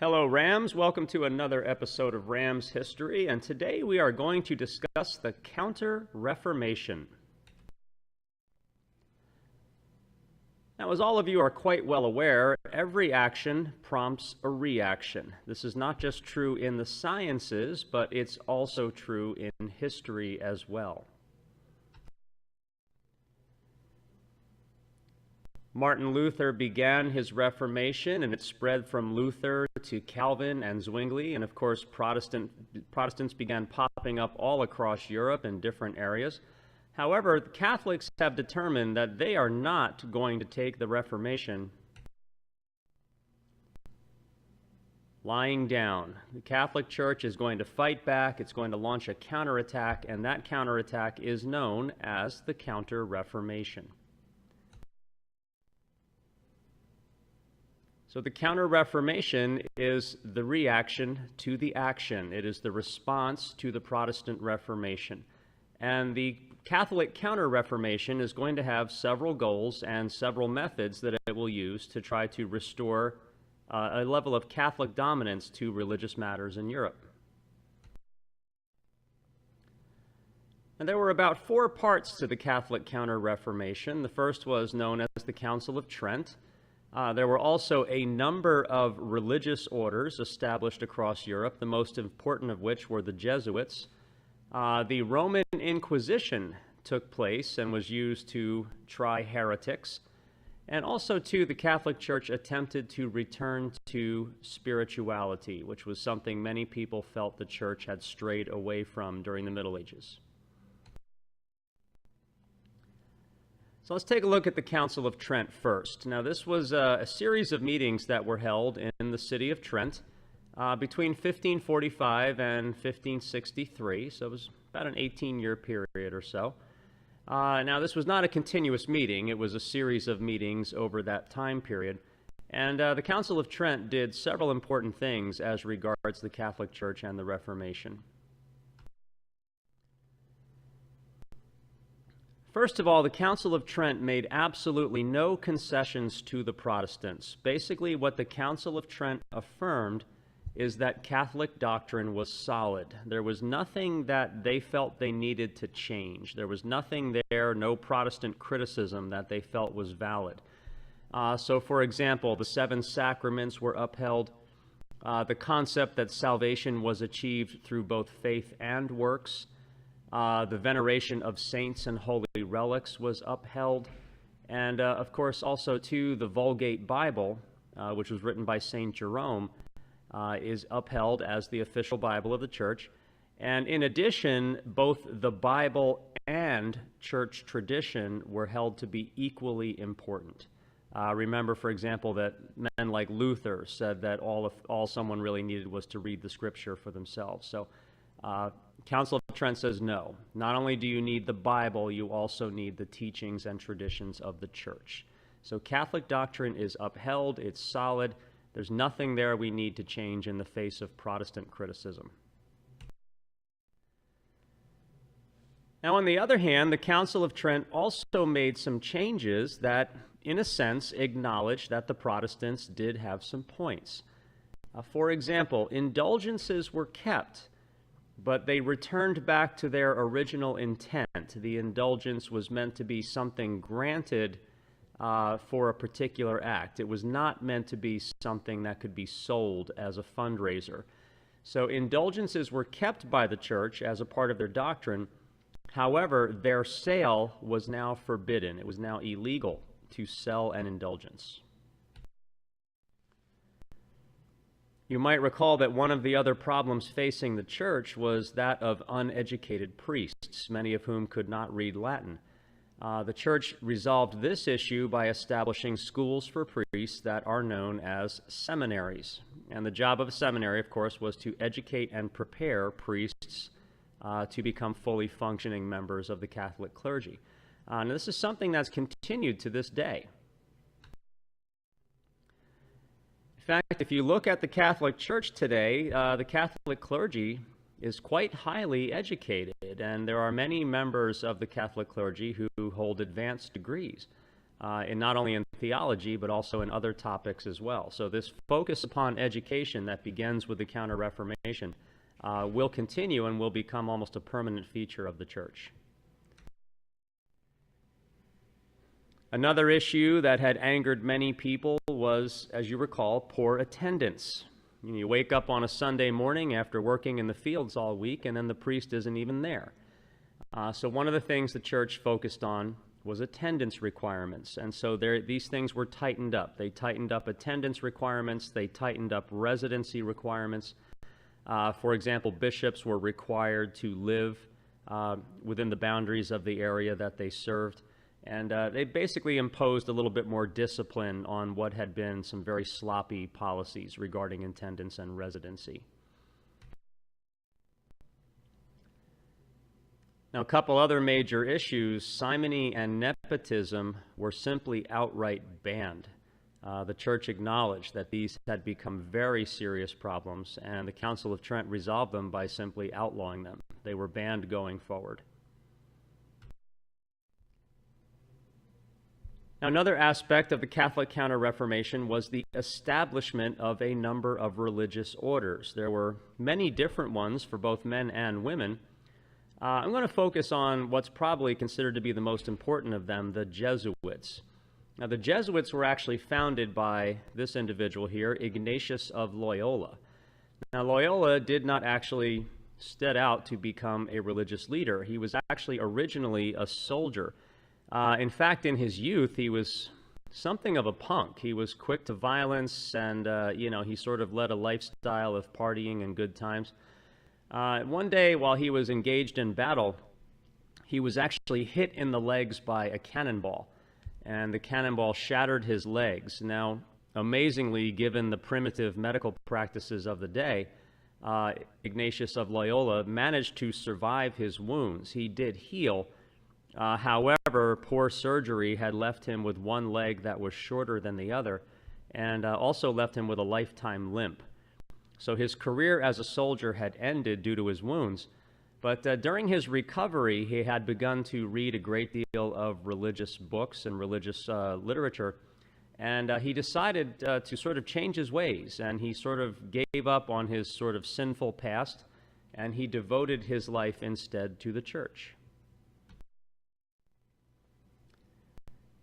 Hello, Rams. Welcome to another episode of Rams History, and today we are going to discuss the Counter-Reformation. Now, as all of you are quite well aware, every action prompts a reaction. This is not just true in the sciences, but it's also true in history as well. Martin Luther began his Reformation, and it spread from Luther to Calvin and Zwingli, and of course Protestants began popping up all across Europe in different areas. However, the Catholics have determined that they are not going to take the Reformation lying down. The Catholic Church is going to fight back, it's going to launch a counterattack, and that counterattack is known as the Counter-Reformation. So the Counter-Reformation is the reaction to the action. It is the response to the Protestant Reformation. And the Catholic Counter-Reformation is going to have several goals and several methods that it will use to try to restore a level of Catholic dominance to religious matters in Europe. And there were about 4 parts to the Catholic Counter-Reformation. The first was known as the Council of Trent. There were also a number of religious orders established across Europe, the most important of which were the Jesuits. The Roman Inquisition took place and was used to try heretics. And also, too, the Catholic Church attempted to return to spirituality, which was something many people felt the Church had strayed away from during the Middle Ages. So let's take a look at the Council of Trent first. Now, this was a series of meetings that were held in the city of Trent between 1545 and 1563, so it was about an 18-year period or so. Now, this was not a continuous meeting. It was a series of meetings over that time period. And the Council of Trent did several important things as regards the Catholic Church and the Reformation. First of all, the Council of Trent made absolutely no concessions to the Protestants. Basically, what the Council of Trent affirmed is that Catholic doctrine was solid. There was nothing that they felt they needed to change. There was nothing there, no Protestant criticism that they felt was valid. So, for example, the 7 sacraments were upheld. The concept that salvation was achieved through both faith and works. The veneration of saints and holy relics was upheld. And, of course, also, too, the Vulgate Bible, which was written by St. Jerome, is upheld as the official Bible of the Church. And in addition, both the Bible and church tradition were held to be equally important. Remember, for example, that men like Luther said that all someone really needed was to read the Scripture for themselves. So, Council of Trent says no. Not only do you need the Bible, you also need the teachings and traditions of the Church. So Catholic doctrine is upheld, it's solid. There's nothing there we need to change in the face of Protestant criticism. Now, on the other hand, the Council of Trent also made some changes that, in a sense, acknowledged that the Protestants did have some points. For example, indulgences were kept, but they returned back to their original intent. The indulgence was meant to be something granted for a particular act. It was not meant to be something that could be sold as a fundraiser. So indulgences were kept by the Church as a part of their doctrine. However, their sale was now forbidden. It was now illegal to sell an indulgence. You might recall that one of the other problems facing the Church was that of uneducated priests, many of whom could not read Latin. The Church resolved this issue by establishing schools for priests that are known as seminaries. And the job of a seminary, of course, was to educate and prepare priests to become fully functioning members of the Catholic clergy. And this is something that's continued to this day. In fact, if you look at the Catholic Church today, the Catholic clergy is quite highly educated, and there are many members of the Catholic clergy who hold advanced degrees, not only in theology, but also in other topics as well. So this focus upon education that begins with the Counter-Reformation will continue and will become almost a permanent feature of the church. Another issue that had angered many people was, as you recall, poor attendance. You wake up on a Sunday morning after working in the fields all week, and then the priest isn't even there. So one of the things the church focused on was attendance requirements. And so these things were tightened up. They tightened up attendance requirements. They tightened up residency requirements. For example, bishops were required to live within the boundaries of the area that they served. And they basically imposed a little bit more discipline on what had been some very sloppy policies regarding attendance and residency. Now, a couple other major issues, simony and nepotism were simply outright banned. The church acknowledged that these had become very serious problems, and the Council of Trent resolved them by simply outlawing them. They were banned going forward. Now, another aspect of the Catholic Counter-Reformation was the establishment of a number of religious orders. There were many different ones for both men and women. I'm going to focus on what's probably considered to be the most important of them, the Jesuits. Now, the Jesuits were actually founded by this individual here, Ignatius of Loyola. Now, Loyola did not actually set out to become a religious leader. He was actually originally a soldier. In fact, in his youth, he was something of a punk. He was quick to violence, and, he sort of led a lifestyle of partying and good times. One day, while he was engaged in battle, he was actually hit in the legs by a cannonball, and the cannonball shattered his legs. Now, amazingly, given the primitive medical practices of the day, Ignatius of Loyola managed to survive his wounds. He did heal. However, poor surgery had left him with one leg that was shorter than the other, and also left him with a lifetime limp. So his career as a soldier had ended due to his wounds, but during his recovery, he had begun to read a great deal of religious books and religious literature, and he decided to sort of change his ways, and he sort of gave up on his sort of sinful past, and he devoted his life instead to the church.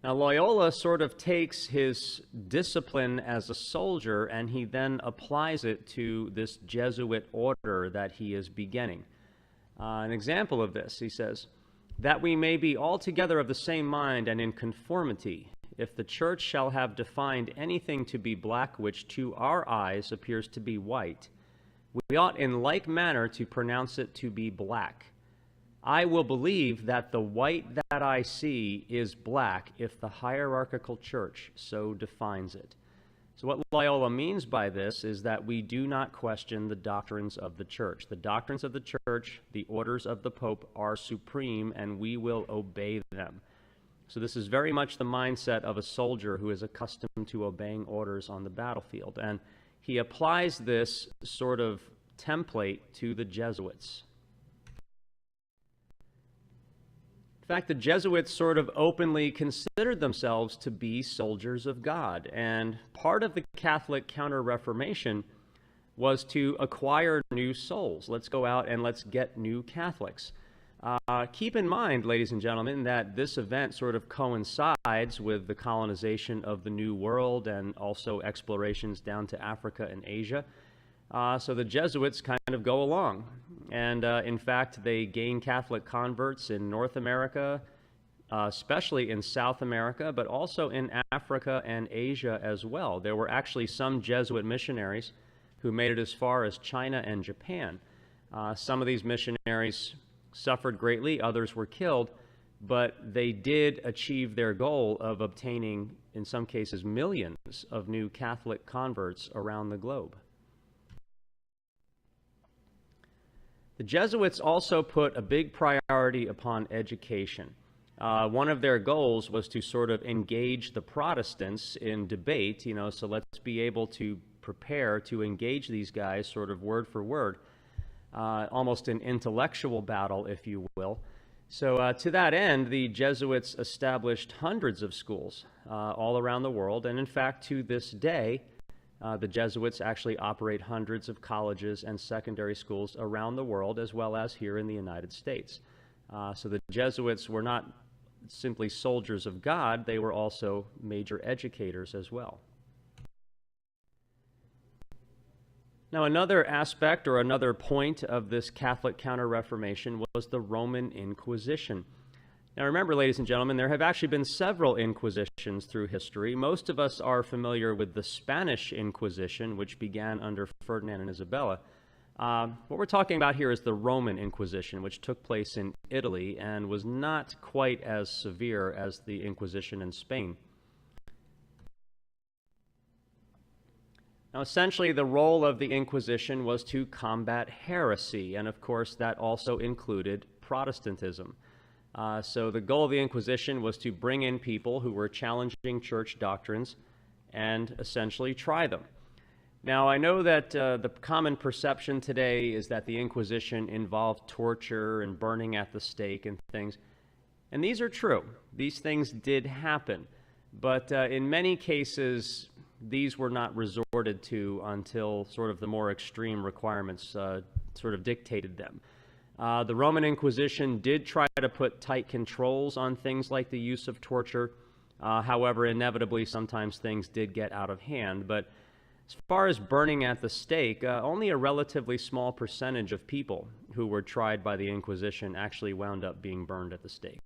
Now, Loyola sort of takes his discipline as a soldier and he then applies it to this Jesuit order that he is beginning. An example of this, he says, that we may be altogether of the same mind and in conformity, if the church shall have defined anything to be black which to our eyes appears to be white, we ought in like manner to pronounce it to be black. I will believe that the white that I see is black if the hierarchical church so defines it. So what Loyola means by this is that we do not question the doctrines of the church. The doctrines of the church, the orders of the Pope, are supreme, and we will obey them. So this is very much the mindset of a soldier who is accustomed to obeying orders on the battlefield. And he applies this sort of template to the Jesuits. In fact, the Jesuits sort of openly considered themselves to be soldiers of God, and part of the Catholic Counter-Reformation was to acquire new souls. Let's go out and let's get new Catholics. Keep in mind, ladies and gentlemen, that this event sort of coincides with the colonization of the New World and also explorations down to Africa and Asia. So the Jesuits kind of go along. And in fact, they gain Catholic converts in North America, especially in South America, but also in Africa and Asia as well. There were actually some Jesuit missionaries who made it as far as China and Japan. Some of these missionaries suffered greatly, others were killed, but they did achieve their goal of obtaining, in some cases, millions of new Catholic converts around the globe. The Jesuits also put a big priority upon education. One of their goals was to sort of engage the Protestants in debate, so let's be able to prepare to engage these guys sort of word for word, almost an intellectual battle, if you will. So to that end, the Jesuits established hundreds of schools all around the world, and in fact, to this day, the Jesuits actually operate hundreds of colleges and secondary schools around the world, as well as here in the United States. So the Jesuits were not simply soldiers of God, they were also major educators as well. Now, another aspect or another point of this Catholic Counter-Reformation was the Roman Inquisition. Now, remember, ladies and gentlemen, there have actually been several Inquisitions through history. Most of us are familiar with the Spanish Inquisition, which began under Ferdinand and Isabella. What we're talking about here is the Roman Inquisition, which took place in Italy and was not quite as severe as the Inquisition in Spain. Now, essentially, the role of the Inquisition was to combat heresy, and of course, that also included Protestantism. So the goal of the Inquisition was to bring in people who were challenging church doctrines and essentially try them. Now, I know that the common perception today is that the Inquisition involved torture and burning at the stake and things, and these are true. These things did happen, but in many cases, these were not resorted to until sort of the more extreme requirements sort of dictated them. The Roman Inquisition did try to put tight controls on things like the use of torture. However, inevitably, sometimes things did get out of hand. But as far as burning at the stake, only a relatively small percentage of people who were tried by the Inquisition actually wound up being burned at the stake.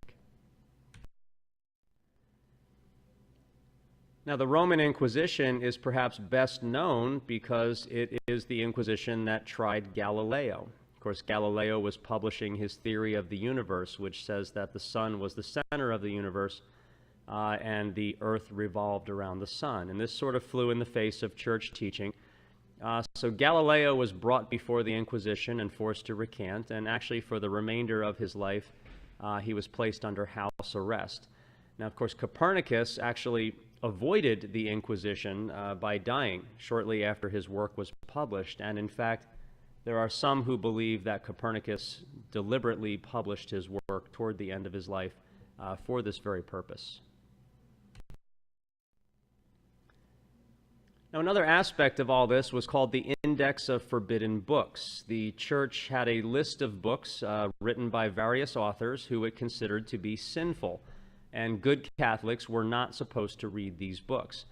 Now, the Roman Inquisition is perhaps best known because it is the Inquisition that tried Galileo. Of course, Galileo was publishing his theory of the universe, which says that the sun was the center of the universe and the earth revolved around the sun. And this sort of flew in the face of church teaching. So Galileo was brought before the Inquisition and forced to recant, and actually for the remainder of his life, he was placed under house arrest. Now, of course, Copernicus actually avoided the Inquisition by dying shortly after his work was published, and in fact, there are some who believe that Copernicus deliberately published his work toward the end of his life for this very purpose. Now, another aspect of all this was called the Index of Forbidden Books. The church had a list of books written by various authors who it considered to be sinful, and good Catholics were not supposed to read these books.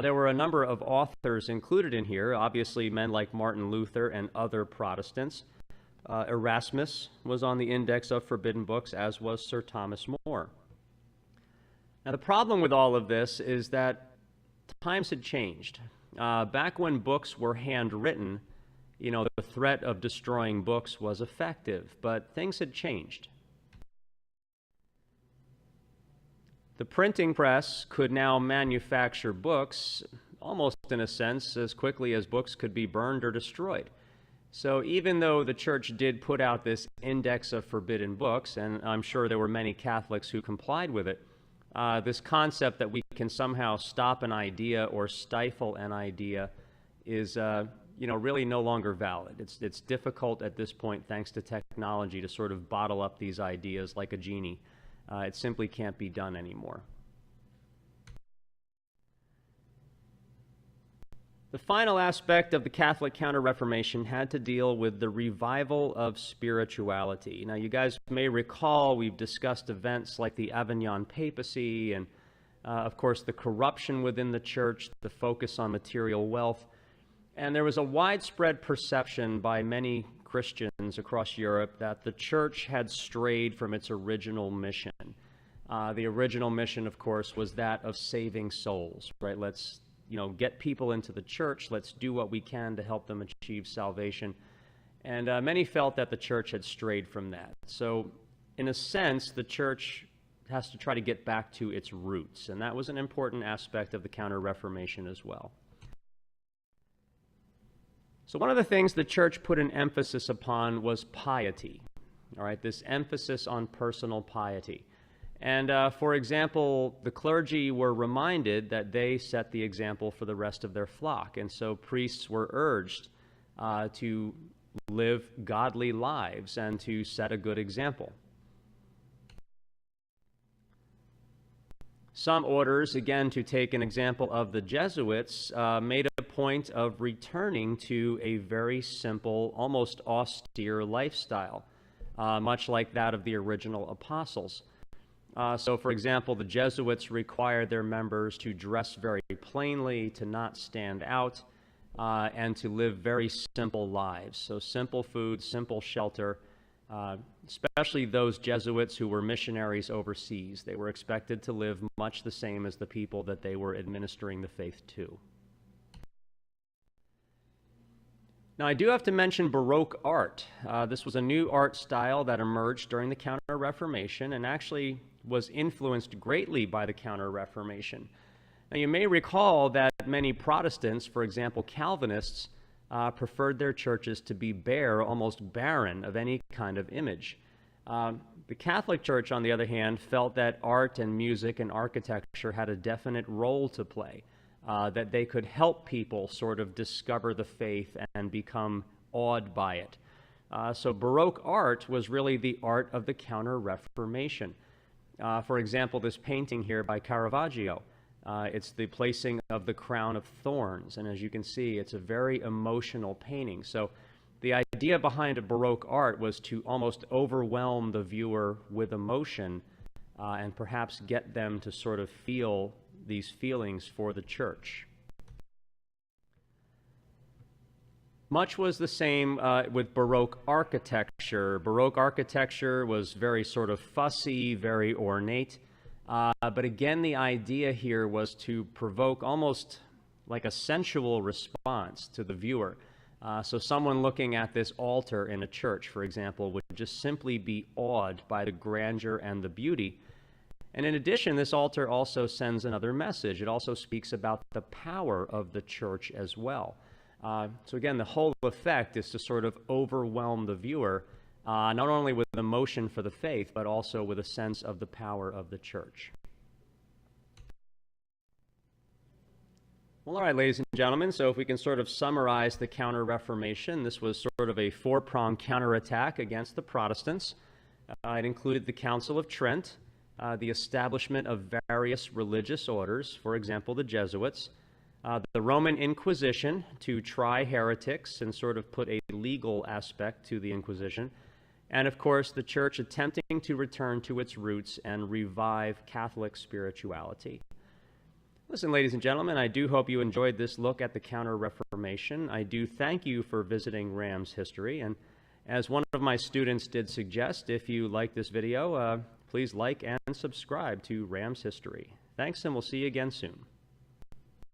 There were a number of authors included in here, obviously men like Martin Luther and other Protestants. Erasmus was on the Index of Forbidden Books, as was Sir Thomas More. Now, the problem with all of this is that times had changed. Back when books were handwritten, the threat of destroying books was effective, but things had changed. The printing press could now manufacture books, almost in a sense, as quickly as books could be burned or destroyed. So even though the church did put out this Index of Forbidden Books, and I'm sure there were many Catholics who complied with it, this concept that we can somehow stop an idea or stifle an idea is really no longer valid. It's difficult at this point, thanks to technology, to sort of bottle up these ideas like a genie. It simply can't be done anymore. The final aspect of the Catholic Counter-Reformation had to deal with the revival of spirituality. Now, you guys may recall we've discussed events like the Avignon Papacy and, of course, the corruption within the church, the focus on material wealth. And there was a widespread perception by many Christians across Europe that the church had strayed from its original mission. The original mission, of course, was that of saving souls, right? Let's get people into the church. Let's do what we can to help them achieve salvation. And many felt that the church had strayed from that. So, in a sense, the church has to try to get back to its roots. And that was an important aspect of the Counter-Reformation as well. So one of the things the church put an emphasis upon was piety. All right, this emphasis on personal piety. And for example, the clergy were reminded that they set the example for the rest of their flock. And so priests were urged to live godly lives and to set a good example. Some orders, again, to take an example of the Jesuits, made a point of returning to a very simple, almost austere lifestyle, much like that of the original apostles. So, for example, the Jesuits required their members to dress very plainly, to not stand out, and to live very simple lives. So simple food, simple shelter, especially those Jesuits who were missionaries overseas. They were expected to live much the same as the people that they were administering the faith to. Now, I do have to mention Baroque art. This was a new art style that emerged during the Counter-Reformation and actually was influenced greatly by the Counter-Reformation. Now, you may recall that many Protestants, for example, Calvinists, preferred their churches to be bare, almost barren of any kind of image. The Catholic Church, on the other hand, felt that art and music and architecture had a definite role to play, that they could help people sort of discover the faith and become awed by it. So Baroque art was really the art of the Counter-Reformation. For example, this painting here by Caravaggio, it's the placing of the crown of thorns, and as you can see, it's a very emotional painting. So the idea behind a Baroque art was to almost overwhelm the viewer with emotion and perhaps get them to sort of feel these feelings for the church. Much was the same with Baroque architecture. Baroque architecture was very sort of fussy, very ornate. But again, the idea here was to provoke almost like a sensual response to the viewer. So someone looking at this altar in a church, for example, would just simply be awed by the grandeur and the beauty. And in addition, this altar also sends another message. It also speaks about the power of the church as well. So again, the whole effect is to sort of overwhelm the viewer, not only with emotion for the faith, but also with a sense of the power of the church. Well, all right, ladies and gentlemen, so if we can sort of summarize the Counter-Reformation, this was sort of a four-pronged counterattack against the Protestants. It included the Council of Trent, the establishment of various religious orders, for example, the Jesuits, the Roman Inquisition to try heretics and sort of put a legal aspect to the Inquisition, and of course the Church attempting to return to its roots and revive Catholic spirituality. Listen, ladies and gentlemen, I do hope you enjoyed this look at the Counter-Reformation. I do thank you for visiting Rams History, and as one of my students did suggest, if you like this video, please like and subscribe to Rams History. Thanks, and we'll see you again soon.